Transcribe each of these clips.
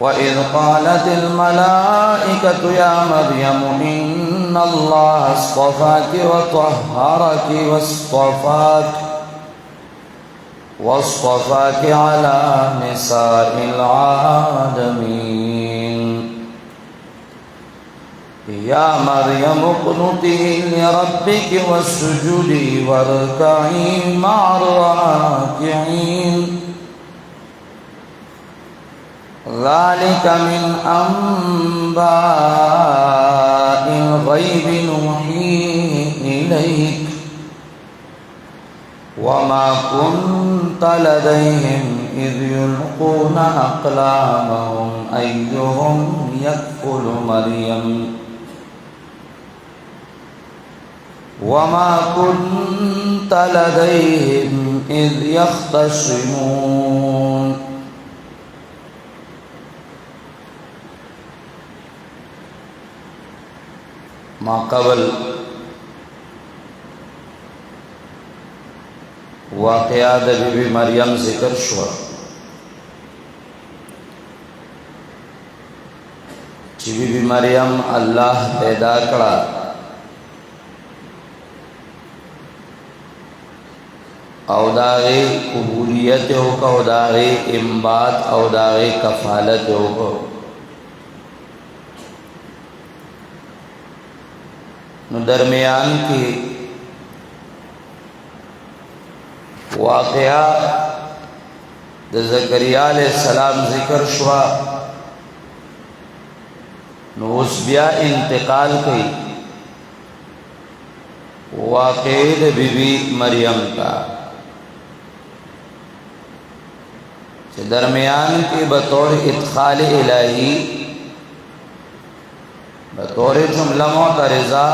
वइज़ क़ालतिल मलाइकतु या मरियम इन्नल्लाह अस्तफ़ाकि व तह्हरकि वस्तफ़ाकि अला निसाइल आलमीन। या मरियम उक़्नुती लिरब्बिकि वस्जुदी वरकई मअर राकिईन। ज़ालिका मिन अंबाइल ग़ैबि नूहीही इलैक वमा कुन्त लदैहिम इज़ युल्क़ूना अक़लामहुम अय्युहुम यकफ़ुलु मरियम वमा कुन्त लदैहिम इज़ यख़्तसिमून। माक़बल वाक़या बीबी मरियम ज़िक्र शुआ कि बीबी मरियम अल्लाह पैदा करा औदारे कबूलियत होगा औदारे इम्बात औदारे कफ़ालत होगा। दरमियान की वाक़या ज़करिया अलैहिस्सलाम ज़िक्र शुआ नूसबिया इंतकाल की वाक़िद बीबी मरियम का दरमियान के बतौर इत्खाल इलाही बतौर जुमला मुतरिज़ा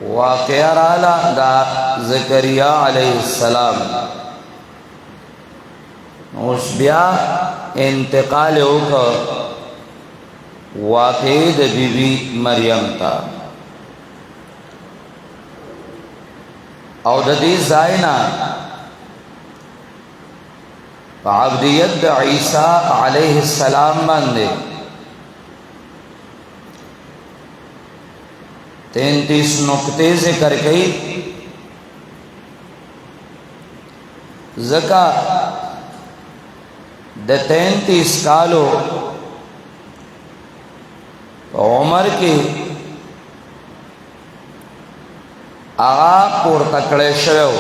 वाक़या राला दा ज़करिया अलैहिस्सलाम नूसबिया इंतकाल होकर वाक़िद बीबी मरियम का औददी ज़ायना अब्दियत ईसा अलैहिस्सलाम बंदे 33 नुक्ते से कर गई ज़का द 33 कालो उमर के आगा पोर तकड़े शव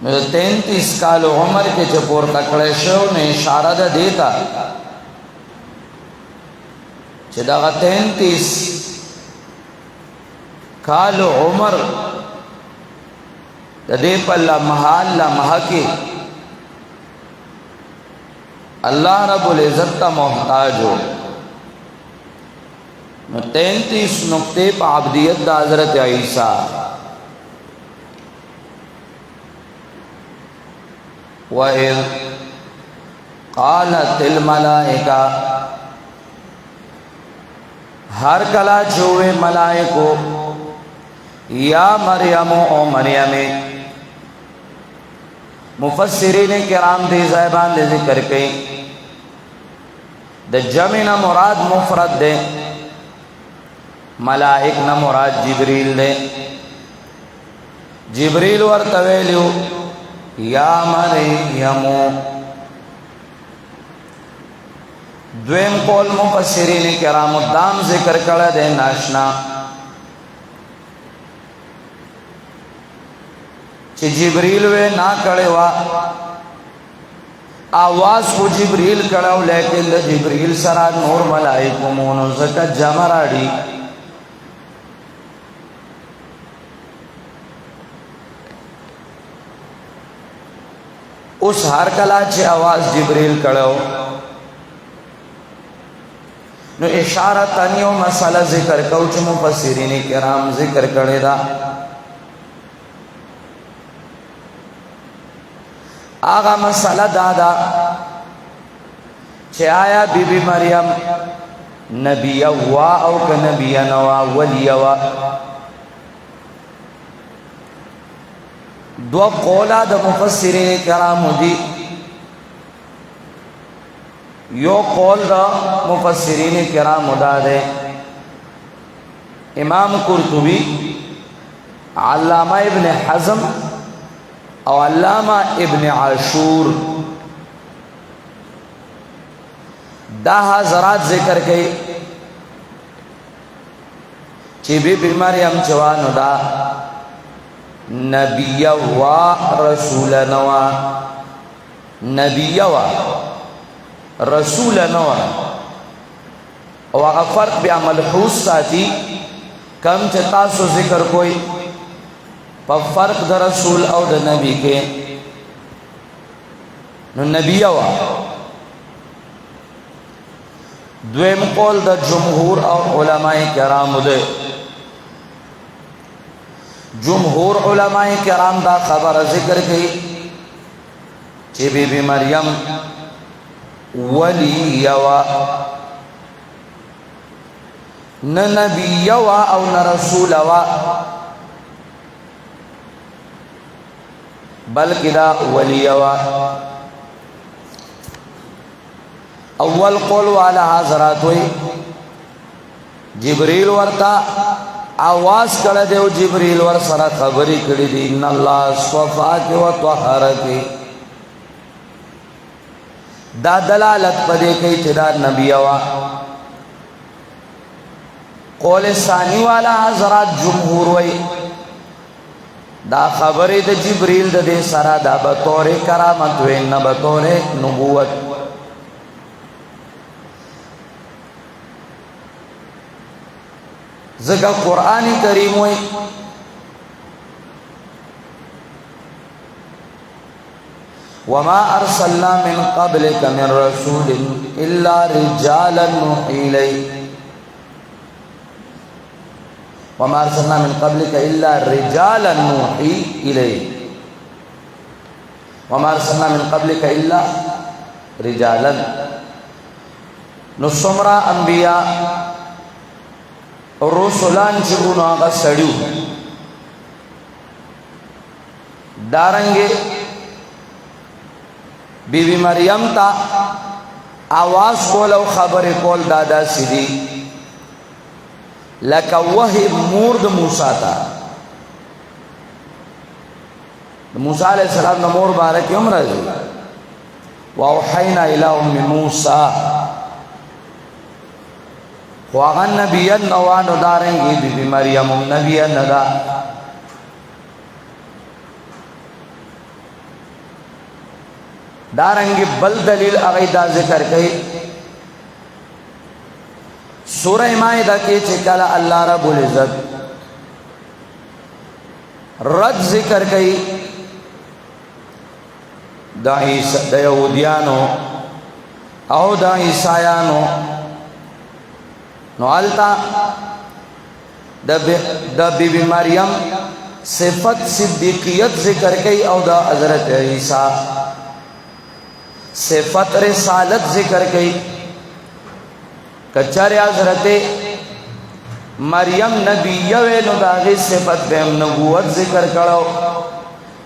मेरे 33 काल उमर के चपोर तकड़े शव ने इशारा देता चिदागा 33 काल उमर दे पल्ला महाल महके अल्लाह रब्बुल इज़्ज़त का मोहताज हो। 33 नुक्ते पर अब्दियत दा हज़रत ईसा वइज़ क़ालतिल मलाइका हर कला जोवे मलाइको या मरियम ओ मरियमे मुफस्सिरीन किराम दी ज़ैबान दे ज़िक्र कई द जमी न मुराद मुफरद दे मलाइक न मुराद जिब्रील दे जिब्रील वर तवेलियो या मरियमो द्वेम कौल मुफस्सिरीन किराम दाम ज़िक्र कर दे नाशना कि जिब्रील वे ना करे वा आवाज़ को जिब्रील कड़ाओ लेकिन जिब्रील सरा नूर मलाइको मोनो ज़का जमराड़ी उस हर कला चे आवाज़ जिब्रील कड़ाओ नो इशारा तनियो मसाला ज़िक्र कौच मुफस्सिरीन किराम ज़िक्र करे दा आगा मसाला दादा चे आया बीबी मरियम नबी वा औ क नबी नवा वली वा। दो कौला द मुफस्सिरीन किराम दी। यो कौल द मुफस्सिरीन किराम दा दे इमाम कुर्तुबी, अल्लामा इब्न हज़म और अल्लामा इब्न आशूर दा हज़रात जिक्र कई कि बीबी मरियम जवान दा नबिया वा रसूल नवा, नबिया वा रसूल नवा। और फ़र्क भी मलहूस साथी कम तासो जिक्र कोई पर फ़र्क द रसूल और द नबी के नबिया वा। द्वेम कौल द जुमहूर और उलमाए किराम दे। जुमहूर उलमाए किराम दा खबर जिक्र की कि बीबी मरियम वली वा, न नबी वा और न रसूल वा, बल्कि दा वली वा। अव्वल कौल वाला हज़रात हुई जिब्रील वर्ता आवाज़ कर दे जिब्रील वर सरा खबरी कड़ी दी इन्नल्लाह अस्फ़ा के व त्वहर के दा दलालत पदे कई चिदा नबियावा। कौल सानी वाला हज़रात जुमहूर वही दा खबरी द जिब्रील दे सरा दा बतौरे करामत वे न बतौरे नबूवत। जगह कुरानी करीम हुई वमा अरसलना मिन क़ब्लिक मिन रसूलिन इल्ला रिजालन नूही इलैहि, वमा अरसलना मिन क़ब्लिक इल्ला रिजालन नूही इलैहि, वमा अरसलना मिन क़ब्लिक इल्ला रिजालन। नुसमरा अंबिया रुसुलान चिगुना का सड़ू दारंगे बीबी मरियम ता आवाज़ कोल और खबर कोल दादा सीधी लका वही मूर्द मूसा था। मूसा अलैहिस्सलाम न मोर बारे की उम्र है वौहैना इला उम्मी मूसा वागन नबियन नवान उदारेंगी बीबी मरियम नबियन नदा। दारंगी बल दलील अक़ीदा जिक्र कई सूरह माइदा के चिकला अल्लाह रब्बुल इज़्ज़त रद जिक्र कई द यहूदियानो और द ईसायानो नौलता द बीबी मरियम सिफत सिद्दीकियत जिक्र कई और द हज़रत ईसा सिफत रिसालत जिक्र कई। कच्चर हज़रत मरियम नबीयवे नुदागी सिफत पे नबूवत जिक्र करो,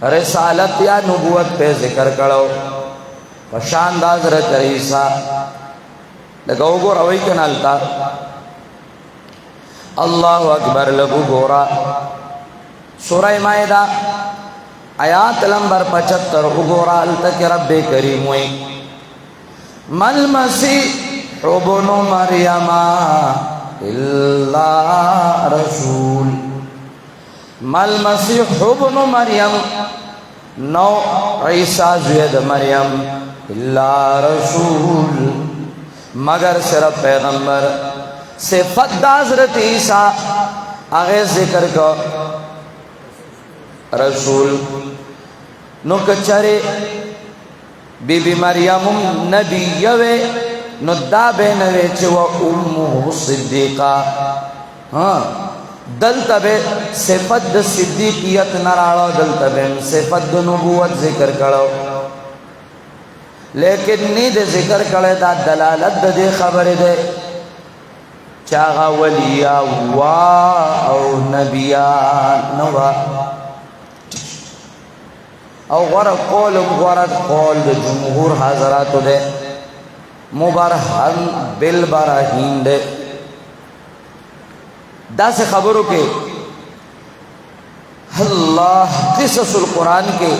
रिसालत या नबूवत पे जिक्र करो। पशान हज़रत ईसा लगाओ गो रवई के नालता अल्लाहु अकबर लगू गोरा। सूरह माइदा आयात नंबर 75 उगोरा तक रब्बे करीम हुई मल मसीह इब्नु मरियम इल्ला रसूल, मल मसीह इब्नु मरियम नौ ईसा ज़ुयद मरियम इल्ला रसूल मगर सिर्फ पैगंबर। सिफत हज़रत ईसा आगे जिक्र को रसूल नो कचरे बीबी मरियम नबीयवे नो दाबे नवे चवा उम्मु सिद्दीका। हाँ दल तबे सिफत द सिद्दीकियत नराड़ो दल तबे सिफत द नबूवत जिक्र करो लेकिन नींद जिक्र करे दा दलालत दे खबर दे चागा वलिया वा او नबियान नवा او غرق قول غرق قول د جمهور حضرات دے مبرهن بالبراهین دے دا سے خبروں کے اللہ قصص القرآن کے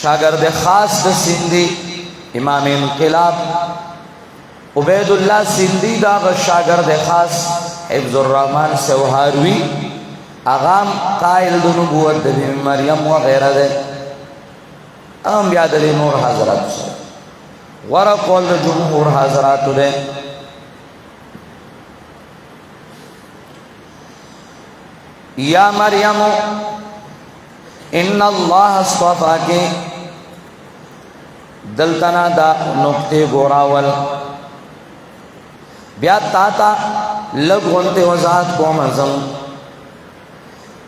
شاگرد خاص د سندھی امام انقلاب عبید اللہ سندھی دا شاگرد خاص حفظ الرحمن سوہاروی اغام قائل د نبوت د مریم وغیرہ دے انبیاء د نور حضرات سے ورا قول د جمهور حضرات دے یا مریم ان اللہ اصطفاک دلتنا دا نقطے گوراول بیا تاتا لگونتے وضاحت کو مزم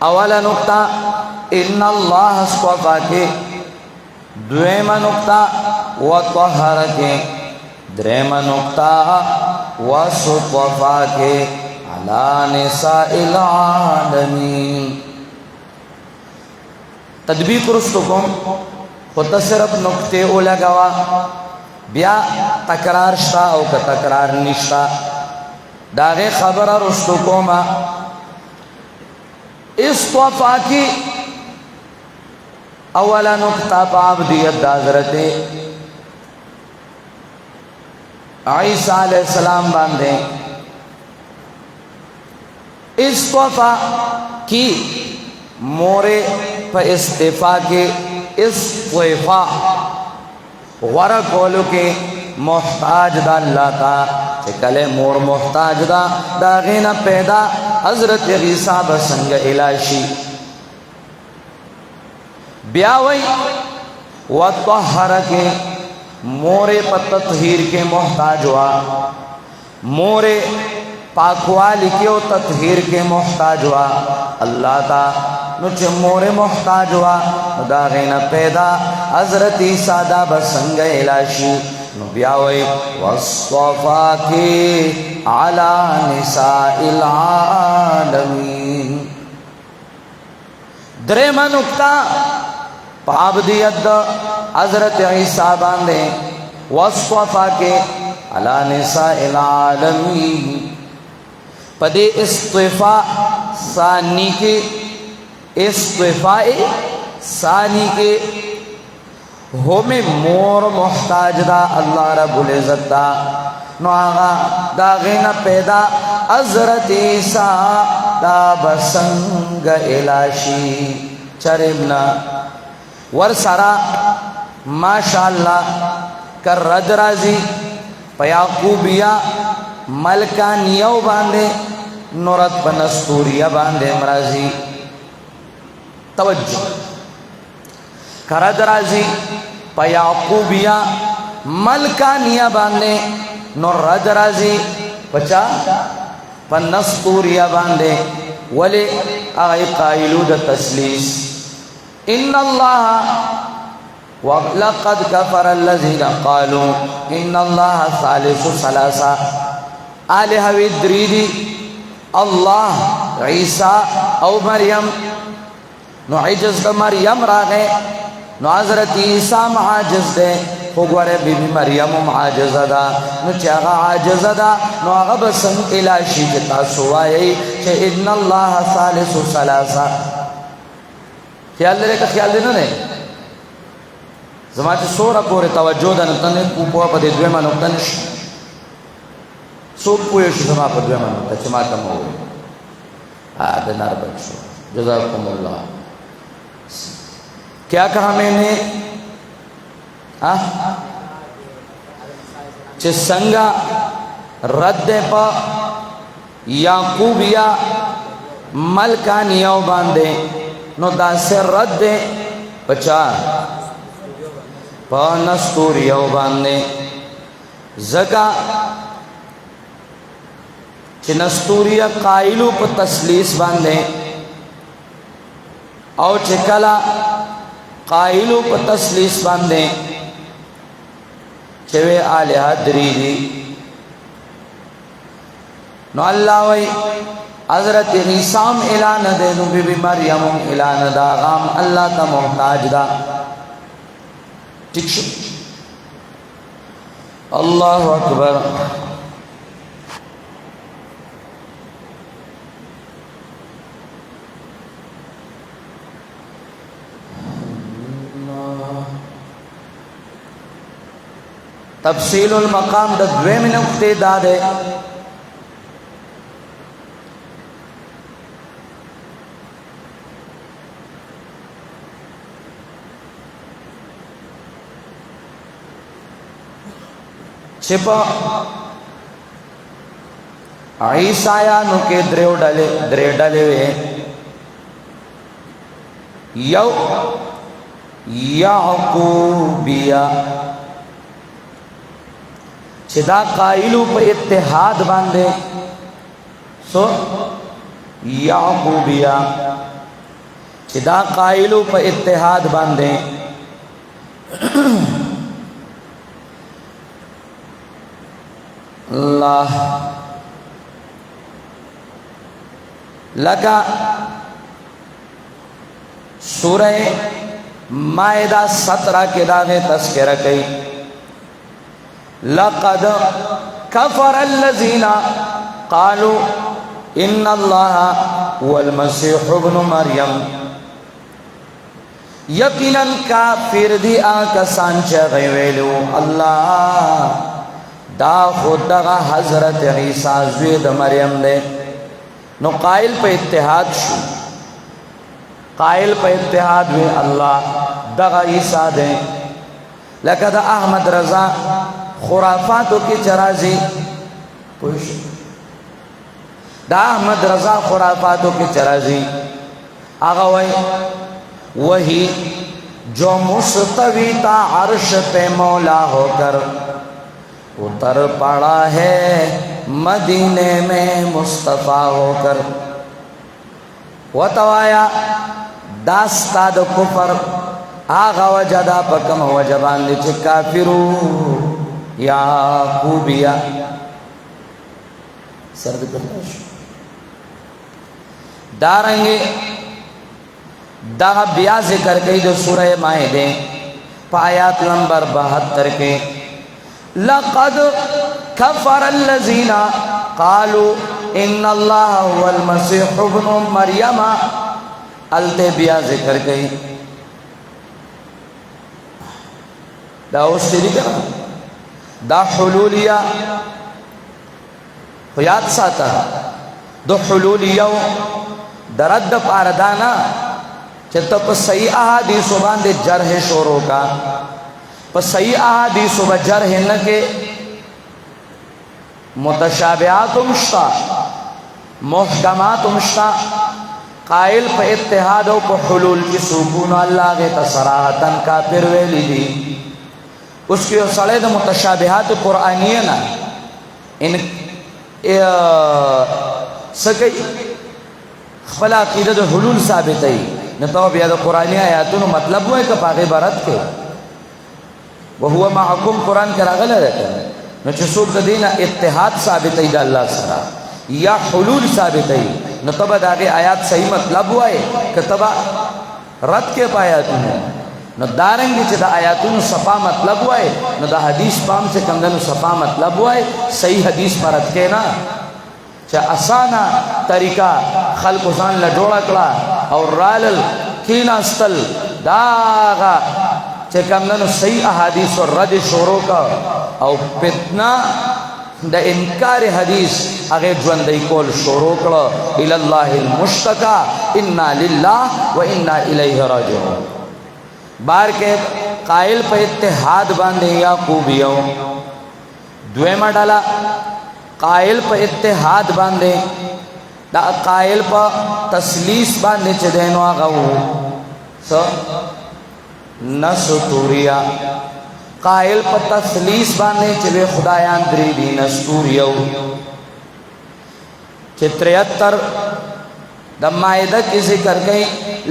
اولا نقطہ ان اللہ اصطفاک دویم نقطہ وطہرک دریم نقطہ وصطفاک علی نساء العالمین تدبیق رستکم خود صرف نقطے اولا گوا بیا تکرار شتا او که تکرار نشتا داغی خبر رستکم اصطفا کی اولا نقطہ پا عبدیت دا حضرت عیسیٰ علیہ السلام باندے اصطفا کی مورے پا استفا کے اصطفا غورا کولو کے محتاج دا اللہ تا چکلے مور محتاج دا داغینا پیدا حضرت عیسیٰ بسنگ الاشی بیاوی وطہر کے مورے پا تطہیر کے محتاج ہوا مورے پاکوالی کے و تطہیر کے محتاج ہوا اللہ تا نوچے مورے محتاج ہوا داغینا پیدا حضرت عیسیٰ دا بسنگ الاشی نبیاوی وَاصْطَفَاكِ عَلَى نِسَاءِ الْعَالَمِينَ درم نکتا پابدیت دا حضرت عیسیٰ باندے وَاصْطَفَاكِ عَلَى نِسَاءِ الْعَالَمِينَ پدے اصطفاء ثانی کے اصطفاء ثانی کے ہومیں مور محتاج دا اللہ رب العزت دا نو آغا دا غینا پیدا حضرت عیسیٰ دا بسنگ الاشی چرمنا ورسرا ماشاءاللہ کر رد رازی پیاقوبیا ملکانیو باندے نورت بنستوریا باندے مرازی توجہ کرد رازی پا یعقوبیا ملکانیا باندے نور رد رازی پچا پا نستوریا باندے ولی آئی قائلو دا تسلیس ان اللہ وَلَقَدْ كَفَرَ الَّذِينَ قَالُوا إِنَّ اللَّهَ ثَالِثُ ثَلَاثَةٍ آلِهَ وِدْرِيدِ اللہ عیسیٰ او مریم نو عجز دا مریم راگے نو حضرت عیسیٰ معاجز دے خوگوارے بی بی مریم معاجز دا نو چاگا عاجز دا نو آغا بسن الاشی جتا سوائی چھے ان اللہ ثالث ثلاثہ خیال دے کا خیال دینا نے زماتی سورا پورے توجہ دا نتنے پوپوا پا دے دویمہ نکتنش سوک پویشی زمان پا دویمہ نکتن چھ ماتا موئی آدھے نار بچو جزاکم اللہ کیا کہا میں نے چھ سنگا رد پا یعقوبیا ملکانیاو باندے نو دا سے رد پچا پا نستوریاو باندے زکا چھ نستوریا قائلو پا تسلیس باندے او چکلا قائلو پا تسلیس باندے چوے آلیہ دریدی नो अल्लाह वही हजरत ईसाम ऐलान दे नु बीबी मरियम ऐलान दा गाम अल्लाह का मोहताज दा ठीक है। अल्लाह अकबर। तफसीलुल मकाम द द्वे में नुक्ते दादे छिपा ईसाया नुके द्रे डले वे यौ याकूबिया छिदा काइलू पर इत्तेहाद बांधे सो याकूबिया छिदा काइलू पर इत्तेहाद बांधे अल्लाह लगा सूरह मायदा 17 के दागे तस्करा कई लक़द कफ़र अल्लज़ीना क़ालू इन्नल्लाह हुवल मसीह इब्नु मरियम यकीनन काफिर दी आकसान चे वेलू अल्लाह दा खुदा हजरत ईसा ज़ुद मरियम दे नो कायल पे इत्तेहाद शु कायल पे इत्तेहाद हुए अल्लाह दगा ईसा दे लक़द अहमद रज़ा खुराफातों की चराजी पुश दा अहमद रज़ा खुराफातों की चराजी आगा वही जो मुस्तवी ता अर्श पे मौला होकर उतर पड़ा है मदीने में मुस्तफ़ा होकर वतवाया दास्ताद कुफर आगा वजदा पकम वजबान लिच काफिरू याकूबिया सर्द करना दारंगे दा ब्या जिक्र कई जो सूरह माइदे पायात नंबर 72 के लक़द कफ़र अल्लज़ीना क़ालू इन्नल्लाह हुवल मसीह इब्नु मरियम अलते ब्या जिक्र कई दा उसरी का दा हुलूलिया याद साता दो हुलूलिया दरद पारदाना चतो पर सही अहादीस बांधे जरह शोरों का पर सही अहादीस व जरह न के मुतशाबिहात मुश्ता मुहकमात मुश्ता कायल पर इत्तेहाद पर हुलूल की सुकून अल्लाह के तसराहतन का पिरवेली दी उसके सड़े तो मुतशाबिहात कुरानिया ना इन सके खला कीदत हुलूल साबित है न तो बिया तो कुरानिया आयातुन मतलब हुआ है कि पागे भारत के वो हुआ महकुम कुरान के रागल रहते हैं न चसूब दीना इत्तेहाद साबित है अल्लाह सरा या हुलूल साबित है न तब आगे आयात सही मतलब हुआ है कि तब रद के पाया तुमने न दारंगी चिदा आयातुन सफा मतलब हुआ है न दा हदीस पाम से कंगन सफा मतलब हुआ है सही हदीस पर रद के ना चाहे आसाना तरीका खल कुसान लडोड़ा कला और रालल कीना स्थल दागा चाहे कंगन सही अहादीस और रद शोरों का और पितना द इनकार हदीस आगे ज्वंदई कोल शोरों का इलल्लाहिल मुश्तका इन्ना लिल्लाह व इन्ना इलैहि राजिऊन बार के कायल पे इत्तेहाद बांधे याकूबियों द्वेमा डाला कायल पे इत्तेहाद बांधे दा कायल पर तसलीस बांधे चदेनो आगाऊ सो नसतूरिया कायल पर तसलीस बांधे चले खुदायान द्रीदी नस्तूरियो 73 दमायदा की जिक्र गई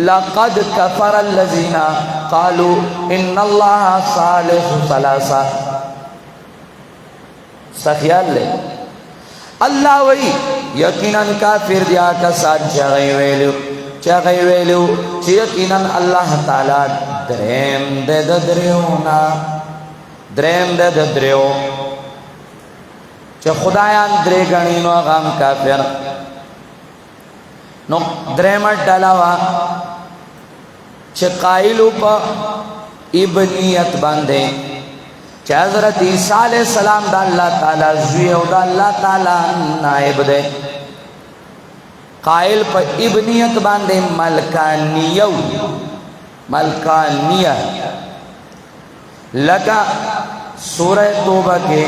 लक़द कफ़र अल्लज़ीना क़ालू इन्नल्लाह सालिसु सलासा सखियाल ले अल्लाह वही यकीनन काफिर दिया कसान चगैवेलु यकीनन अल्लाह ताला द्रेम दे दद्रियोना द्रेम दे दद्रियो च खुदायान द्रे गणिनो गम काफिर नो द्रेम डलावा च काइलु प इब्नियत बांधे च हज़रत ईसा अलैहिस्सलाम दा अल्लाह ताला ज़ुए दा अल्लाह ताला नाइब दे काइल पर इब्नियत बांधे मलकानिया लगा सूरह तौबा के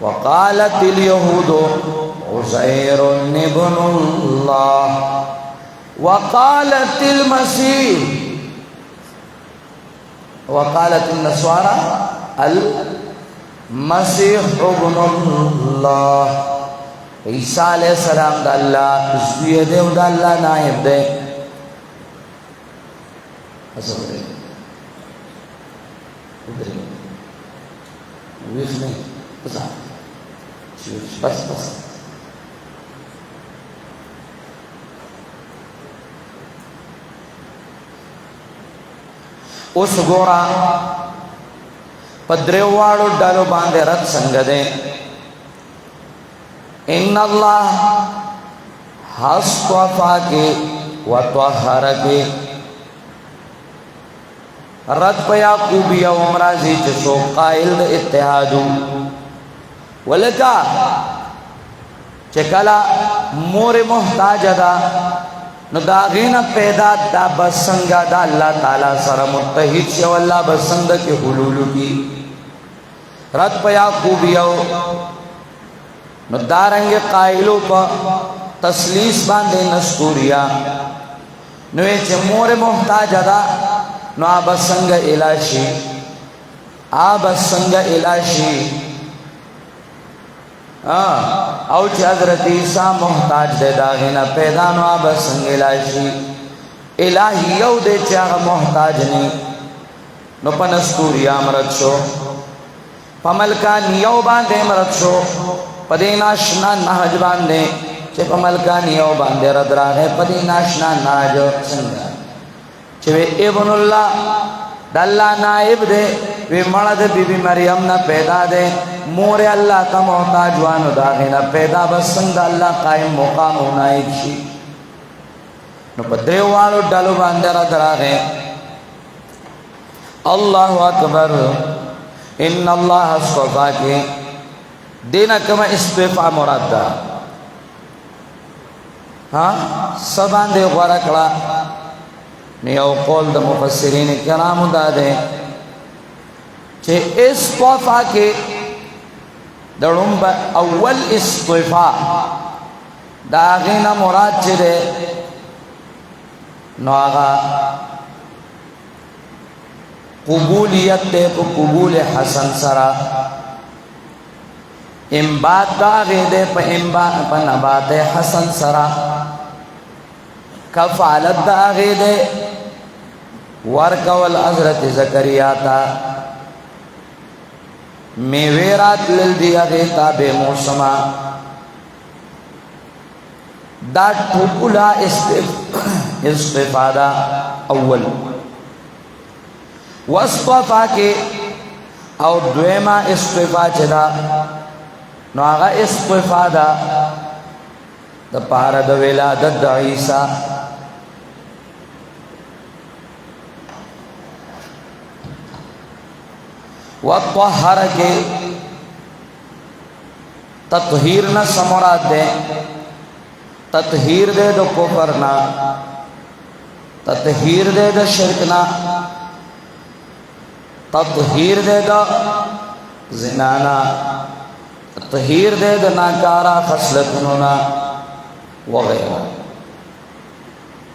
वक़ालतिल यहूदु उज़ैरुन इब्नुल्लाह वक़ालतिल मसीह वक़ालतिन नस्वारा अल मसीह इब्नुल्लाह ईसा अलैहिस्सलाम दा अल्लाह ज़ुए दे दा अल्लाह नाइब दे बस उस गोरा पद्रेवाड़ो डालो बांधे रथ संगदे इन्नल्लाह हस्तफ़ा के व त्वहर के रद पया खूबिया उमराजी जसो काइल इत्तेहादु वलका चकला मोरे मोहताज दा नदागीन पैदा दा बसंगा दा अल्लाह ताला सर मुत्तहिद से अल्लाह बसंग के हुलूलु की रद पया खूबिया नदारंगे काइलों पर तस्लीस बांधे नस्तूरिया नुए चे मोरे मोहताज दा नो आबसंग इलाशी औ हज़रत ईसा मोहताज दे दागिना पैदा नो आबसंग इलाशी इलाही यौ दे चाह मोहताज नी नो पनस्तूरिया मरच्छो पमल का नियौ बांधे मरच्छो पदीनाशना नाहज बांधे चे पमल का नियौ बांधे रदरा है पदीनाशना नाहज संगा वे इब्नुल्लाह दल्ला नाइब दे वे मर्द बीबी मरियम ना पैदा दे मोरे अल्लाह का मोहताज वानो दागिना पैदा बसंग अल्लाह कायम मुकाम होनाइब शी नो पद्रे वालो डालो बांधरा दरा है अल्लाहु अकबर इन्नल्लाह अस्तफ़ा के देना कमा इस्तिफ़ा मुरादा हाँ सबांधे वरकड़ा नियो कौल द मुफस्सिरीन किराम दादे चे इस्तिफ़ा के दड़ुम ब अव्वल इस्तिफ़ा दागिना मुराद चे नौगा कबूलियत दे को कबूल हसन सरा इम्बात दागे दे प इम्बात प नबात हसन सरा कफ़ालत दागे दे वर्कवल हज़रत ज़करिया था मेवेरात लिल दिया देता बेमौसमा दा ठुकुला इस्तिफ़ादा अव्वल वस्फ़ा के और द्वेमा इस्तिफ़ा चदा नागा इस्तिफ़ादा द पारा द विलादत द ईसा वत्तहर के तत्हीर न समरात दे तत्हीर दे दो कुफर ना तत्हीर दे दो शिरक ना तत्हीर दे दो ज़िनाना तत्हीर दे दो नाकारा खसलतुना वगैरह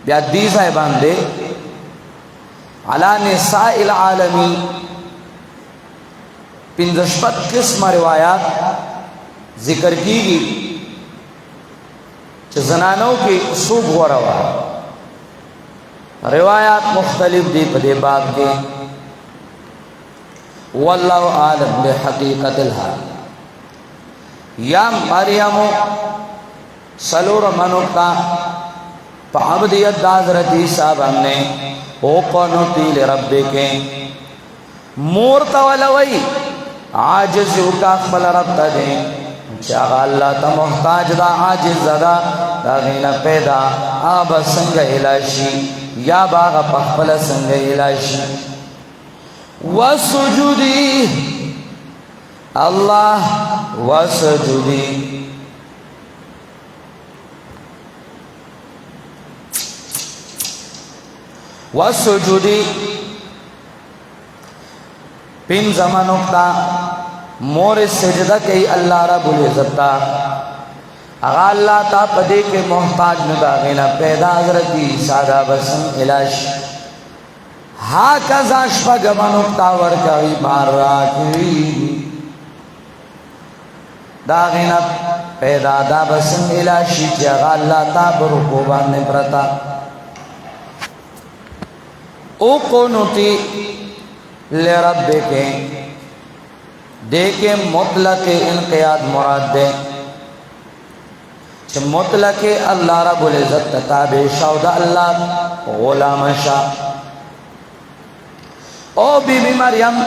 ब्यादी साहिबान दे अला निसाइल आलमी पिंजशपत किस्म रिवायात जिक्र की गई जनानों की सूब हो रहा रिवायात मुख्तलिफ दी पदे बाब के वल्लाहु आलम बिहकीकतिल हाल या मरियम سلور منوکتا پا عبدیت دا حضرت عیسیٰ بامنے او قنوتی لربی کے مورتا ولوی عاجز کا اقبل رب تا دے چاگا اللہ تا محتاج دا عاجز دا دا غینا پیدا آبا سنگ الاشی یا باغا پخبل سنگ الاشی وسجودی اللہ وسجودی وسجودی پین زمانوکتا مور سجدہ کئی اللہ رب العزت تا اغا اللہ تا پدے کے محتاج نداغینا پیدا حضرت عیسیٰ دا بسن علاش ہا کزا شپا گمانوکتا ورکاوی مار راکوی داغینا پیدا دا بسن علاشی چی اغا اللہ تا برکو باندے پرتا او قنوتی لرب کے دیکھیں مطلق انقیاد مراد دے چھ مطلق اللہ رب العزت تتابع شاود اللہ غلام شاہ او بی بی مریم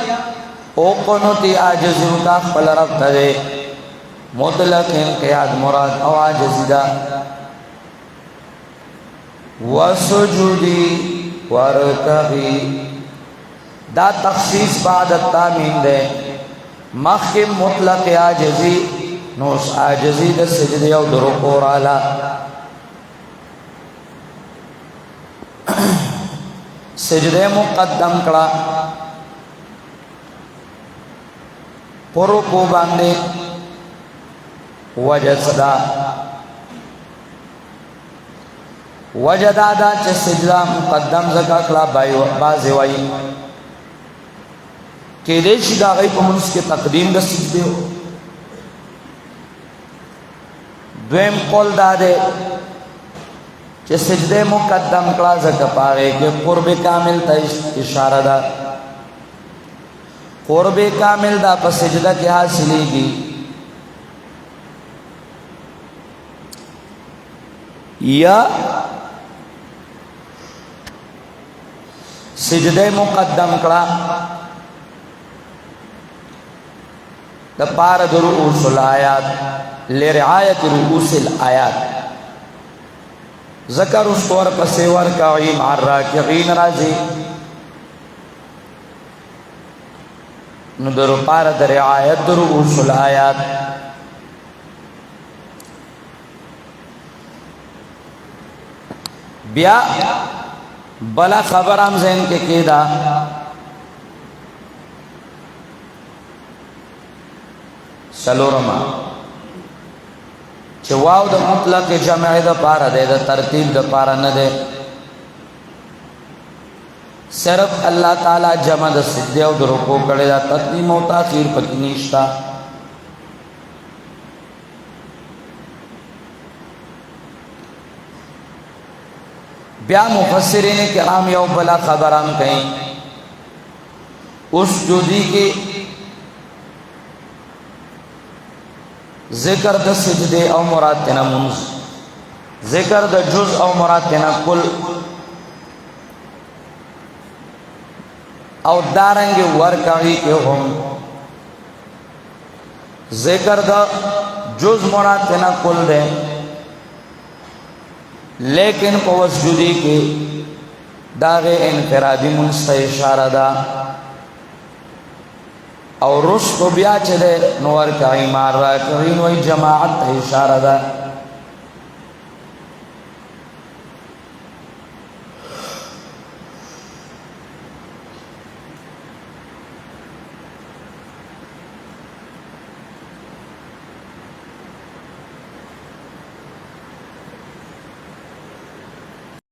او قنوتی آجزیوں کا خپل رب تدے مطلق انقیاد مراد او آجزی دا وسجودی ورکبی دا تخصیص بعد التامین دے مخیم مطلق آجزی نوس آجزی دا سجدی او درکو رالا سجدے مقدم کڑا پرکو باندے وجہ صدا وجہ دادا چھ سجدہ مقدم زکا کلا بازی وائی کہ دیشی دا غیب منس کے تقدیم دا سجدے ہو دویم قول دادے چھ سجدے مقدم کلا زکا پاگے کہ قرب کامل تا اشارہ دا قرب کامل دا پس سجدہ کی حاصلی گی یا سجدے مقدم کڑا دا پار در رؤوس الآیات لرعایت رؤوس الآیات ذکر اس طور پسیور کعی مع الراکعین رازی ندر پار در رعایت در رؤوس الآیات بیا بلا خبر ہم ذہن کے قیدہ سلورما چه واو دا مطلق جمع دا پارا دے دا ترتیب دا پارا ندے صرف اللہ تعالی جمع دا سجدے و دا رکو کڑے دا تقدیم و تاخیر پکی نیشتا بیا مفسرین کرام یو بلا خبران کہیں اس جودی کے ذکر دا سجدے او مراد تینا منز ذکر دا جز او مراد تینا کل او دارنگ ورکعی کے ہم ذکر دا جز مراد تینا کل دے لیکن پوسجودی کے داغ انفرادی منست اشارہ دا اور رس کو بیا چلے نور کا ایمار را کرین وی جماعت اشارہ دا